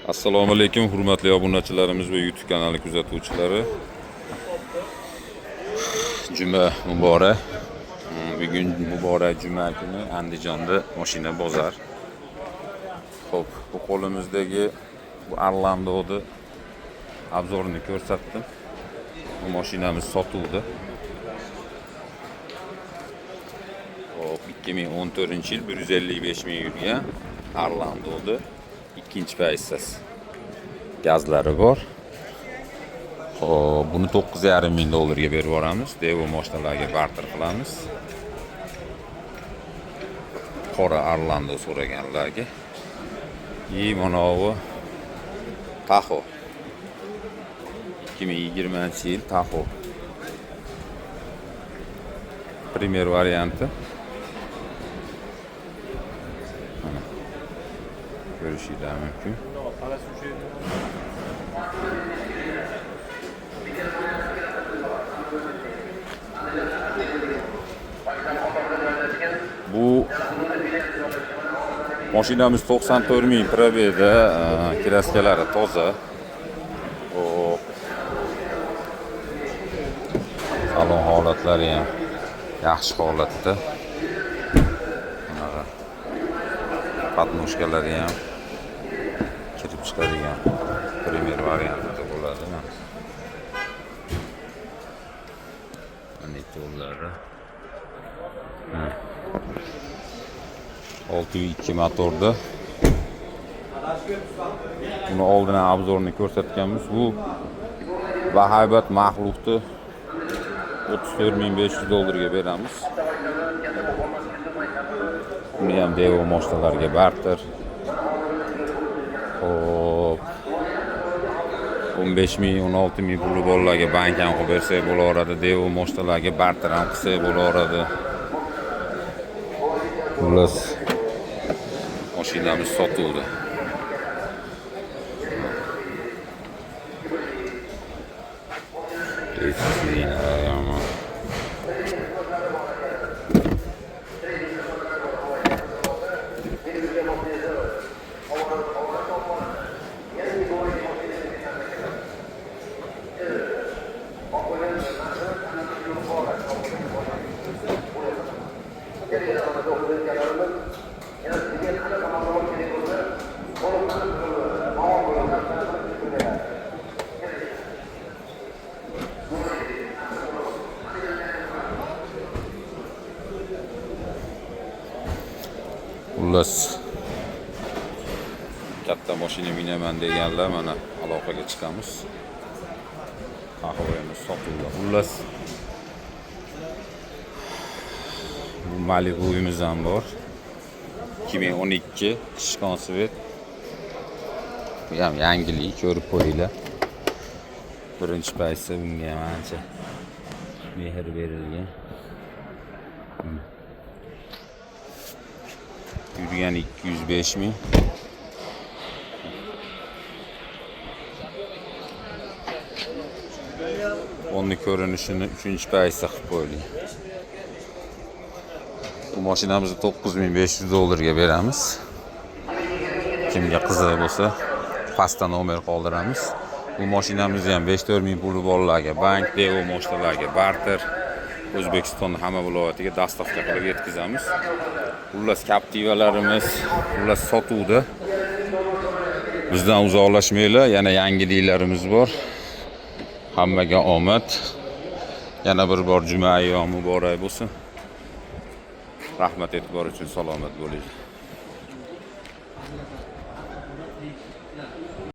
Assalomu alaykum hurmatli obunachilarimiz va YouTube kanali kuzatuvchilari. Juma muborak. Bugun muborak juma kuni Andijonda mashina bozor. Xo'p, bu qo'limizdagi bu Arlando'ni obzorini ko'rsatdim. Bu mashinamiz sotuvdi. Hop, 2014-yil 155 ming yurgan Arlando'ni ikkinchi paysas gazlari bor. Hop, buni 9,5 ming dollarga berib yuboramiz. Devo mashinalarga barter qilamiz. Qora Arlando so'raganlarga. Mana bu Tahoe 2020-yil Tahoe Premier varianti. Görüşürler mümkün. Bu mashinamiz 94 ming probeda, kraskalari toza. O salon holatlari ham yaxshi holatda. Patnoshkalari ham kirib chiqadigan Premier variantida bo'ladi. Monitorlari 6.2 motorda. Buni oldindan obzorini ko'rsatganmiz. Bu bahaybat maxluqni 34.500 dollarga beramiz. Buni ham Devo mashinalarga barter. Hop, 15 ming, 16 ming puli bolalarga bank ham qilib bersak bo'laveradi. Devo mashinalarga barter ham qilsak bo'laveradi. Xullas, mashinamiz sotuvdi. Xullas, katta mashina minaman deganlar mana aloqaga chiqamiz. Qahvamiz sotuvdi. Xullas, bu Malibu'miz ham bor. 2012 Tishkon Svet. Bu ham yangilik, ko'rib qo'yinglar. Birinchi paysa bunga ham ancha mehr berilgan. Yurgan 205 ming. Onun ko'rinishini 3-paysa qilib qo'ydik. Bu mashinamizni 9.500 dollarga beramiz. Kimga qiziq bo'lsa, pastda nomer qoldiramiz. Bu mashinamizni ham 5-4 ming puli bolalarga bank, Devo mashinalarga barter, O'zbekistonning hamma viloyatiga dastavka qilib yetkazamiz. Xullas, Captiva'larimiz xullas sotuvda. Bizdan uzoqlashmanglar, yana yangiliklarimiz bor. Hammaga omad. Yana bir bor juma ayyomi muborak bo'lsin. Rahmat, e'tibor uchun salomat bo'ling.